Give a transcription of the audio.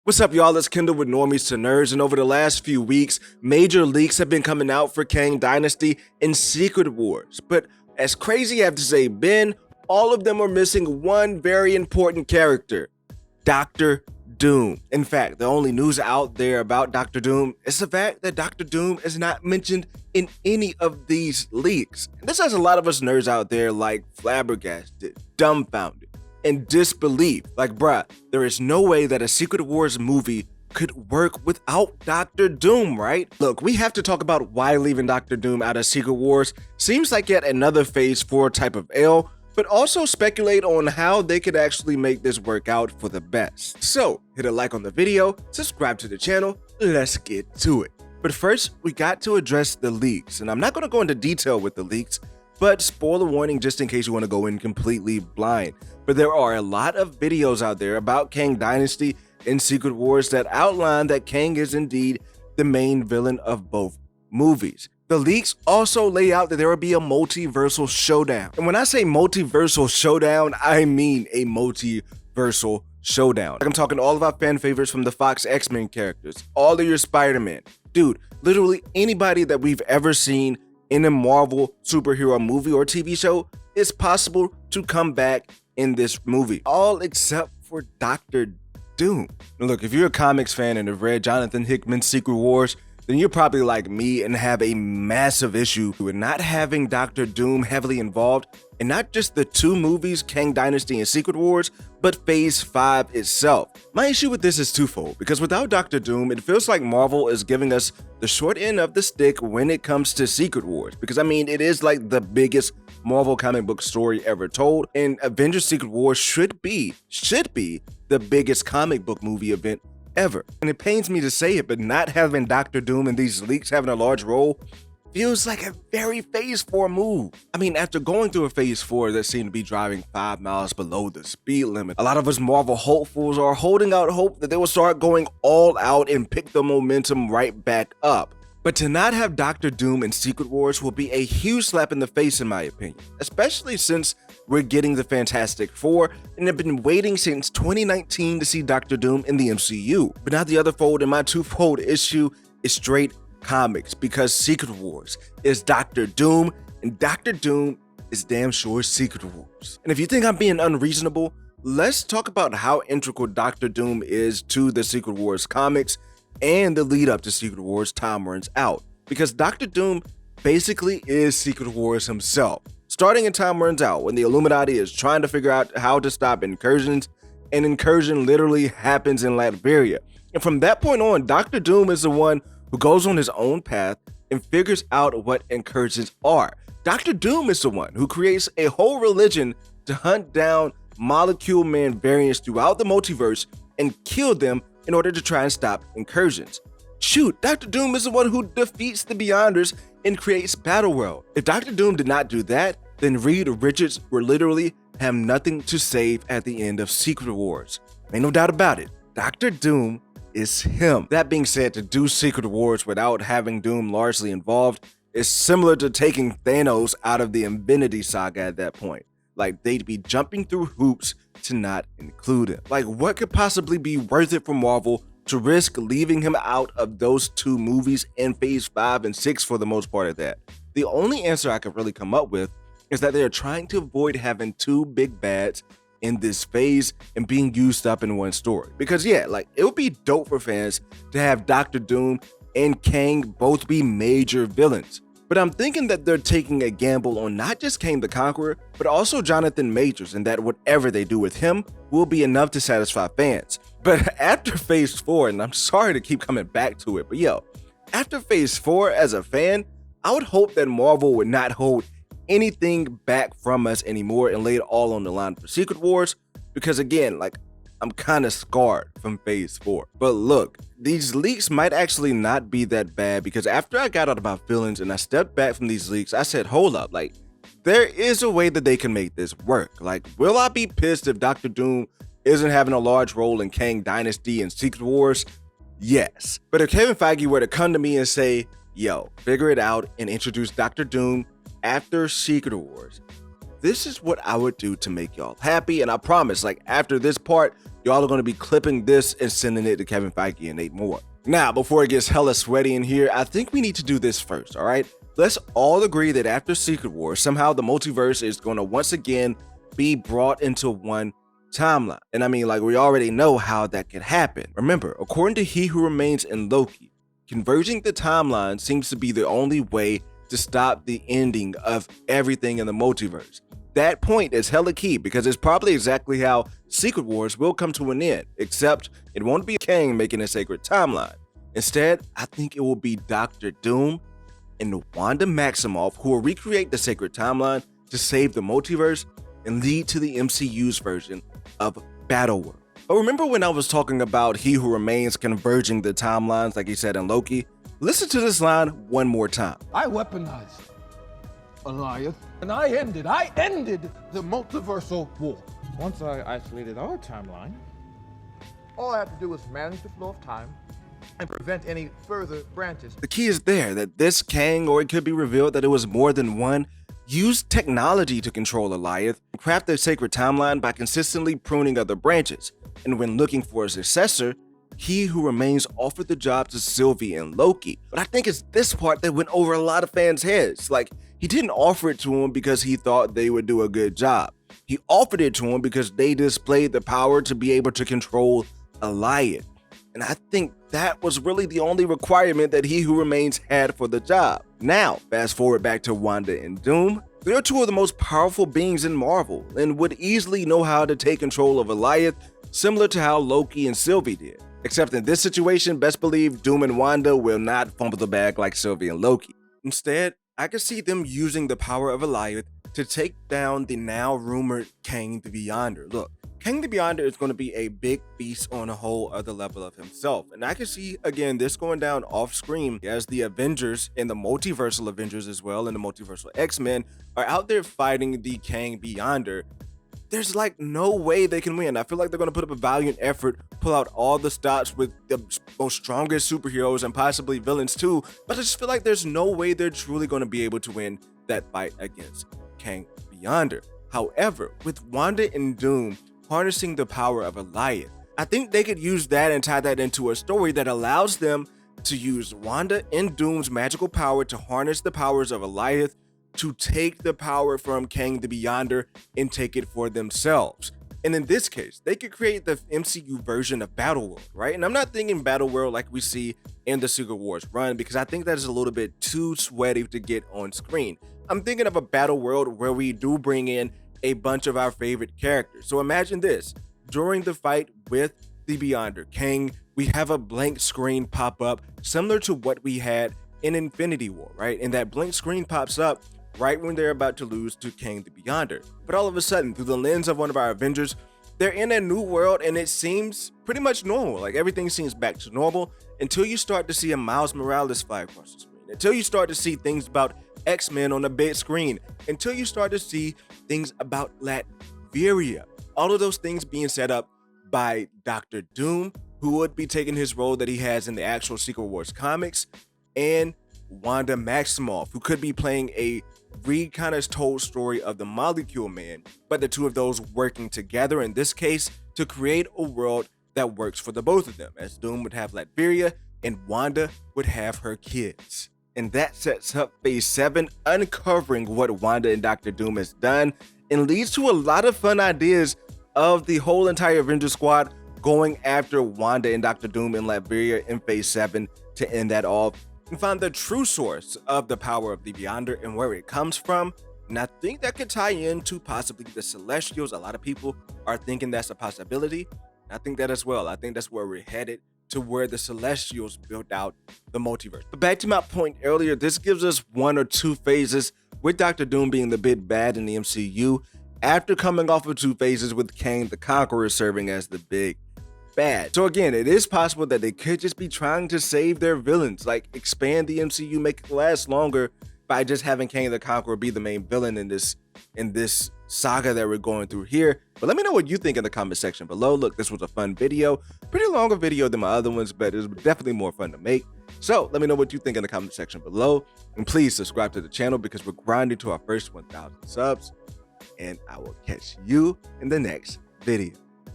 What's up, y'all? It's Kendall with Normies to Nerds, and over the last few weeks, major leaks have been coming out for Kang Dynasty and Secret Wars. But as crazy as they've been, all of them are missing one very important character, Dr. Doom. In fact, the only news out there about Dr. Doom is the fact that Dr. Doom is not mentioned in any of these leaks. And this has a lot of us nerds out there like flabbergasted, dumbfounded, and disbelief. Like, bruh, there is no way that a Secret Wars movie could work without Dr. Doom, right? Look, we have to talk about why leaving Dr. Doom out of Secret Wars seems like yet another Phase 4 type of L, but also speculate on how they could actually make this work out for the best. So, hit a like on the video, subscribe to the channel, let's get to it. But first, we got to address the leaks, and I'm not gonna go into detail with the leaks, but spoiler warning just in case you want to go in completely blind. But there are a lot of videos out there about Kang Dynasty and Secret Wars that outline that Kang is indeed the main villain of both movies. The leaks also lay out that there will be a multiversal showdown. And when I say multiversal showdown, I mean a multiversal showdown. Like, I'm talking all of our fan favorites from the Fox X-Men characters, all of your Spider-Man. Dude, literally anybody that we've ever seen in a Marvel superhero movie or TV show is possible to come back in this movie, all except for Dr. Doom. Now look, if you're a comics fan and have read Jonathan Hickman's Secret Wars, then you're probably like me and have a massive issue with not having Dr. Doom heavily involved in not just the two movies, Kang Dynasty and Secret Wars, but Phase 5 itself. My issue with this is twofold, because without Dr. Doom, it feels like Marvel is giving us the short end of the stick when it comes to Secret Wars, because I mean, it is like the biggest Marvel comic book story ever told, and Avengers Secret Wars should be the biggest comic book movie event ever. And it pains me to say it, but not having Dr. Doom and these leaks having a large role feels like a very Phase 4 move. I mean, after going through a Phase 4 that seemed to be driving 5 miles below the speed limit, a lot of us Marvel hopefuls are holding out hope that they will start going all out and pick the momentum right back up. But to not have Dr. Doom in Secret Wars will be a huge slap in the face in my opinion, especially since we're getting the Fantastic Four and have been waiting since 2019 to see Dr. Doom in the MCU. But now the other fold in my twofold issue is straight comics, because Secret Wars is Dr. Doom and Dr. Doom is damn sure Secret Wars. And if you think I'm being unreasonable, let's talk about how integral Dr. Doom is to the Secret Wars comics and the lead up to Secret Wars Time Runs Out, because Dr. Doom basically is Secret Wars himself. Starting in Time Runs Out, when the Illuminati is trying to figure out how to stop incursions, an incursion literally happens in Latveria. And from that point on, Dr. Doom is the one who goes on his own path and figures out what incursions are. Dr. Doom is the one who creates a whole religion to hunt down Molecule Man variants throughout the multiverse and kill them in order to try and stop incursions. Shoot, Dr. Doom is the one who defeats the Beyonders and creates Battleworld. If Dr. Doom did not do that, then Reed Richards would literally have nothing to save at the end of Secret Wars. Ain't no doubt about it, Dr. Doom is him. That being said, to do Secret Wars without having Doom largely involved is similar to taking Thanos out of the Infinity Saga at that point. Like, they'd be jumping through hoops to not include him. Like, what could possibly be worth it for Marvel to risk leaving him out of those two movies in Phase 5 and 6 for the most part of that? The only answer I could really come up with is that they are trying to avoid having two big bads in this phase and being used up in one story. Because yeah, like, it would be dope for fans to have Dr. Doom and Kang both be major villains. But I'm thinking that they're taking a gamble on not just Kang the Conqueror, but also Jonathan Majors, and that whatever they do with him will be enough to satisfy fans. But after Phase 4, and I'm sorry to keep coming back to it, but yo, after Phase 4 as a fan, I would hope that Marvel would not hold anything back from us anymore and lay it all on the line for Secret Wars, because again, like, I'm kind of scarred from Phase 4. But look, these leaks might actually not be that bad, because after I got out of my feelings and I stepped back from these leaks, I said, hold up, like, there is a way that they can make this work. Like, will I be pissed if Dr. Doom isn't having a large role in Kang Dynasty and Secret Wars? Yes. But if Kevin Feige were to come to me and say, yo, figure it out and introduce Dr. Doom after Secret Wars, this is what I would do to make y'all happy. And I promise, like after this part, y'all are going to be clipping this and sending it to Kevin Feige and 8 more. Now, before it gets hella sweaty in here, I think we need to do this first, all right? Let's all agree that after Secret Wars, somehow the multiverse is going to once again be brought into one timeline. And I mean, like, we already know how that could happen. Remember, according to He Who Remains and Loki, converging the timeline seems to be the only way to stop the ending of everything in the multiverse. That point is hella key because it's probably exactly how Secret Wars will come to an end, except it won't be Kang making a sacred timeline. Instead, I think it will be Dr. Doom and Wanda Maximoff who will recreate the sacred timeline to save the multiverse and lead to the MCU's version of Battleworld. But remember when I was talking about He Who Remains converging the timelines like he said in Loki? Listen to this line one more time. I weaponized Alliance, and I ended the multiversal war. Once I isolated our timeline, all I have to do is manage the flow of time and prevent any further branches. The key is there that this Kang, or it could be revealed that it was more than one, used technology to control Alliance and craft their sacred timeline by consistently pruning other branches. And when looking for a successor, He Who Remains offered the job to Sylvie and Loki. But I think it's this part that went over a lot of fans' heads. Like, he didn't offer it to him because he thought they would do a good job. He offered it to him because they displayed the power to be able to control Alliance. And I think that was really the only requirement that He Who Remains had for the job. Now, fast forward back to Wanda and Doom. They're two of the most powerful beings in Marvel and would easily know how to take control of Alliance, similar to how Loki and Sylvie did. Except in this situation, best believe Doom and Wanda will not fumble the bag like Sylvie and Loki. Instead, I could see them using the power of Alliance to take down the now rumored Kang the Beyonder. Look, Kang the Beyonder is going to be a big beast on a whole other level of himself. And I can see, again, this going down off screen as the Avengers and the multiversal Avengers as well, and the multiversal X-Men are out there fighting the Kang Beyonder. There's like no way they can win. I feel like they're going to put up a valiant effort, pull out all the stops with the most strongest superheroes and possibly villains too, but I just feel like there's no way they're truly going to be able to win that fight against Kang Beyonder. However, with Wanda and Doom harnessing the power of Alliance, I think they could use that and tie that into a story that allows them to use Wanda and Doom's magical power to harness the powers of Alliance to take the power from Kang the Beyonder and take it for themselves. And in this case, they could create the MCU version of Battleworld, right? And I'm not thinking Battleworld like we see in the Secret Wars run, because I think that is a little bit too sweaty to get on screen. I'm thinking of a Battleworld where we do bring in a bunch of our favorite characters. So imagine this, during the fight with the Beyonder Kang, we have a blank screen pop up similar to what we had in Infinity War, right? And that blank screen pops up right when they're about to lose to Kang the Beyonder. But all of a sudden, through the lens of one of our Avengers, they're in a new world and it seems pretty much normal. Like everything seems back to normal until you start to see a Miles Morales fly across the screen. Until you start to see things about X-Men on the big screen. Until you start to see things about Latveria. All of those things being set up by Dr. Doom, who would be taking his role that he has in the actual Secret Wars comics, and Wanda Maximoff, who could be playing a kind of told story of the Molecule Man, but the two of those working together in this case to create a world that works for the both of them, as Doom would have Latveria and Wanda would have her kids. And that sets up Phase 7, uncovering what Wanda and Dr. Doom has done, and leads to a lot of fun ideas of the whole entire Avenger squad going after Wanda and Dr. Doom and Latveria in Phase 7 to end that off and find the true source of the power of the Beyonder and where it comes from. And I think that could tie into possibly the Celestials. A lot of people are thinking that's a possibility. And I think that as well. I think that's where we're headed, to where the Celestials built out the multiverse. But back to my point earlier, this gives us 1 or 2 phases with Dr. Doom being the big bad in the MCU, after coming off of 2 phases with Kang the Conqueror serving as the big bad. So again, it is possible that they could just be trying to save their villains, like expand the MCU, make it last longer by just having Kang the Conqueror be the main villain in this saga that we're going through here. But let me know what you think in the comment section below. Look, this was a fun video, pretty longer video than my other ones, but it was definitely more fun to make. So let me know what you think in the comment section below, and please subscribe to the channel because we're grinding to our first 1,000 subs. and I will catch you in the next video.